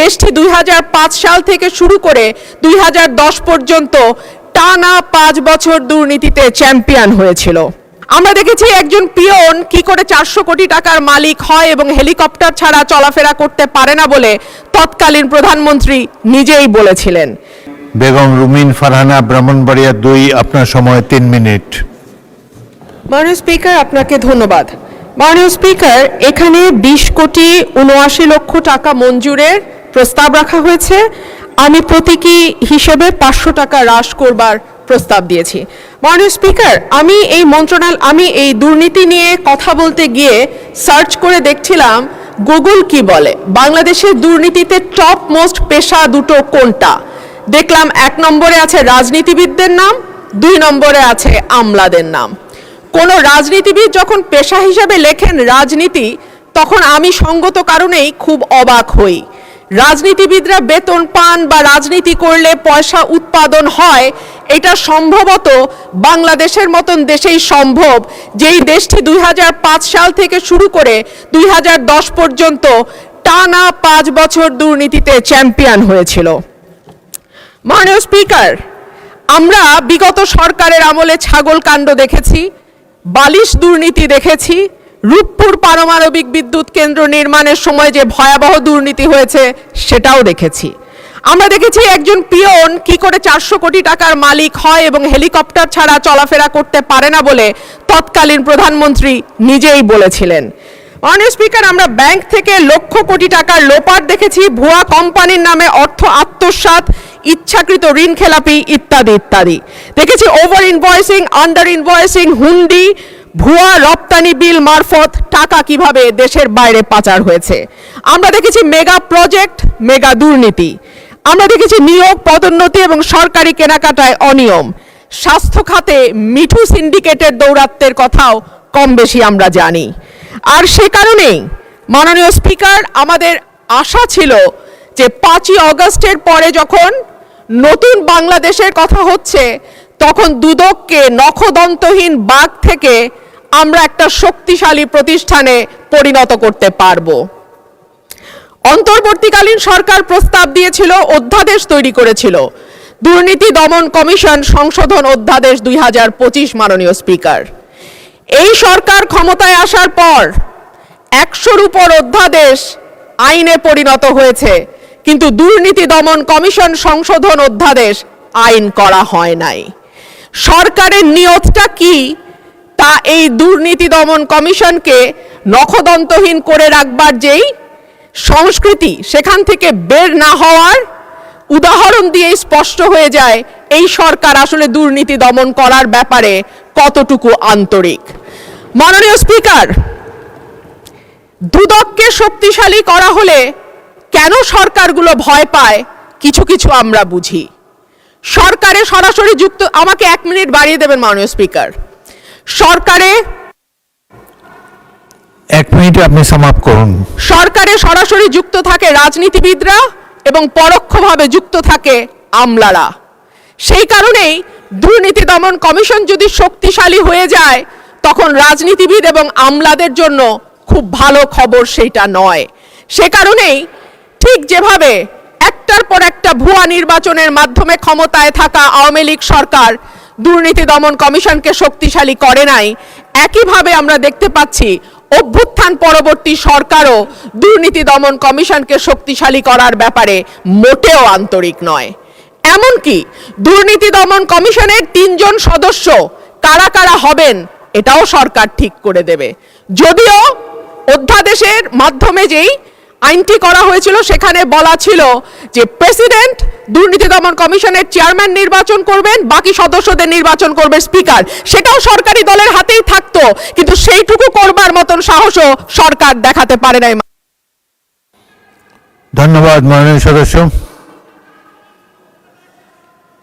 দেশটি 2005 সাল থেকে শুরু করে 2010 পর্যন্ত টানা 5 বছর দুর্নীতিতে চ্যাম্পিয়ন হয়েছিল। আমরা দেখেছি একজন পিয়ন কি করে 400 কোটি টাকার মালিক হয় এবং হেলিকপ্টার ছাড়া চলাফেরা করতে পারে না বলে তৎকালীন প্রধানমন্ত্রী নিজেই বলেছিলেন। বেগম রুমিন ফারহানা, ব্রাহ্মণবাড়িয়া 2, আপনার সময় 3 মিনিট। মাননীয় স্পিকার, আপনাকে ধন্যবাদ। মাননীয় স্পিকার, এখানে 20 কোটি 79 লক্ষ টাকা মঞ্জুরের প্রস্তাব রাখা হয়েছে। আমি প্রতীকী হিসেবে 500 টাকা হ্রাস করবার প্রস্তাব দিয়েছি। মাননীয় স্পিকার, আমি এই দুর্নীতি নিয়ে কথা বলতে গিয়ে সার্চ করে দেখছিলাম গুগল কি বলে, বাংলাদেশের দুর্নীতিতে টপ মোস্ট পেশা দুটো কোনটা। দেখলাম 1 নম্বরে আছে রাজনীতিবিদদের নাম, 2 নম্বরে আছে আমলাদের নাম। কোন রাজনীতিবিদ যখন পেশা হিসেবে লেখেন রাজনীতি, তখন আমি সঙ্গত কারণেই খুব অবাক হই। রাজনীতিবিদরা বেতন পান বা রাজনীতি করলে পয়সা উৎপাদন হয়, এটা সম্ভবত বাংলাদেশের মতন দেশেই সম্ভব, যেই দেশটি 2005 সাল থেকে শুরু করে 2010 পর্যন্ত টানা 5 বছর দুর্নীতিতে চ্যাম্পিয়ন হয়েছিল। মাননীয় স্পিকার, আমরা বিগত সরকারের আমলে ছাগল কাণ্ড দেখেছি, বালিশ দুর্নীতি দেখেছি, রূপপুর পারমাণবিক বিদ্যুৎ কেন্দ্র নির্মাণের সময় যে ভয়াবহ দুর্নীতি হয়েছে সেটাও দেখেছি। আমরা দেখেছি একজন পিয়ন কি করে 400 কোটি টাকার মালিক হয় এবং হেলিকপ্টার ছাড়া চলাফেরা করতে পারে না বলে তৎকালীন প্রধানমন্ত্রী নিজেই বলেছিলেন। মাননীয় স্পিকার, আমরা ব্যাংক থেকে লক্ষ কোটি টাকার লোপাট দেখেছি, ভুয়া কোম্পানির নামে অর্থ আত্মসাৎ, ইচ্ছাকৃত ঋণ খেলাপি ইত্যাদি ইত্যাদি দেখেছি। ওভার ইনভয়েসিং, আন্ডার ইনভয়েসিং, হুন্ডি, ভুয়া রপ্তানি বিল মারফত টাকা কিভাবে দেশের বাইরে পাচার হয়েছে। আমরা দেখেছি মেগা প্রজেক্ট, মেগা দুর্নীতি। আমরা দেখেছি নিয়োগ, পদোন্নতি এবং সরকারি কেনাকাটায় অনিয়ম। স্বাস্থ্য খাতে মিঠু সিন্ডিকেটের দৌরাত্ম্যের কথাও কম বেশি আমরা জানি। আর সে কারণেই মাননীয় স্পিকার, আমাদের আশা ছিল যে 5ই অগস্টের পরে যখন নতুন বাংলাদেশের কথা হচ্ছে, তখন দুদককে নখদন্তহীন বাঘ থেকে আমরা একটা শক্তিশালী প্রতিষ্ঠানে পরিণত করতে পারব। অন্তর্বর্তীকালীন সরকার প্রস্তাব দিয়েছিল, অধ্যাদেশ তৈরি করেছিল, দুর্নীতি দমন কমিশন সংশোধন অধ্যাদেশ 2025। মাননীয় স্পিকার, এই সরকার ক্ষমতায় আসার পর 100-র উপর অধ্যাদেশ আইনে পরিণত হয়েছে, কিন্তু দুর্নীতি দমন কমিশন সংশোধন অধ্যাদেশ আইন করা হয় নাই। সরকারের নিয়তটা কি তা এই দুর্নীতি দমন কমিশনকে নখদন্তহীন করে রাখবার যেই সংস্কৃতি, সেখান থেকে বের না হওয়ার উদাহরণ দিয়ে স্পষ্ট হয়ে যায় এই সরকার আসলে দুর্নীতি দমন করার ব্যাপারে কতটুকু আন্তরিক। মাননীয় স্পিকার, দুদককে শক্তিশালী করা হলে কেন সরকারগুলো ভয় পায় কিছু কিছু আমরা বুঝি। সরকারে সরাসরি যুক্ত, আমাকে 1 মিনিট বাড়িয়ে দেবেন মাননীয় স্পিকার। সরকারে 1 মিনিটে আপনি সমাপ্ত করুন। সরকারে সরাসরি যুক্ত থাকে রাজনীতিবিদরা এবং পরোক্ষভাবে যুক্ত থাকে আমলারা। সেই কারণেই দুর্নীতি দমন কমিশন যদি শক্তিশালী হয়ে যায়, তখন রাজনীতিবিদ এবং আমলাদের জন্য খুব ভালো খবর সেইটা নয়। সে কারণেই ঠিক যেভাবে একটার পর একটা ভুয়া নির্বাচনের মাধ্যমে ক্ষমতায় থাকা আওয়ামী লীগ সরকার দুর্নীতি দমন কমিশনকে শক্তিশালী করে নাই, একইভাবে আমরা দেখতে পাচ্ছি অভ্যুত্থান পরবর্তী সরকারও দুর্নীতি দমন কমিশনকে শক্তিশালী করার ব্যাপারে মোটেও আন্তরিক নয়। এমনকি দুর্নীতি দমন কমিশনের 3 জন সদস্য কারা কারা হবেন এটাও সরকার ঠিক করে দেবে। যদিও অধ্যাদেশের মাধ্যমে যেই আইনটি করা হয়েছিল সেখানে বলা ছিল যে প্রেসিডেন্ট দুর্নীতি দমন কমিশনের চেয়ারম্যান নির্বাচন করবেন, বাকি সদস্যদের নির্বাচন করবে স্পিকার। সেটাও সরকারি দলের হাতেই থাকতো, কিন্তু সেইটুকু করবার মতন সাহসও সরকার দেখাতে পারে নাই। ধন্যবাদ মাননীয় সদস্য।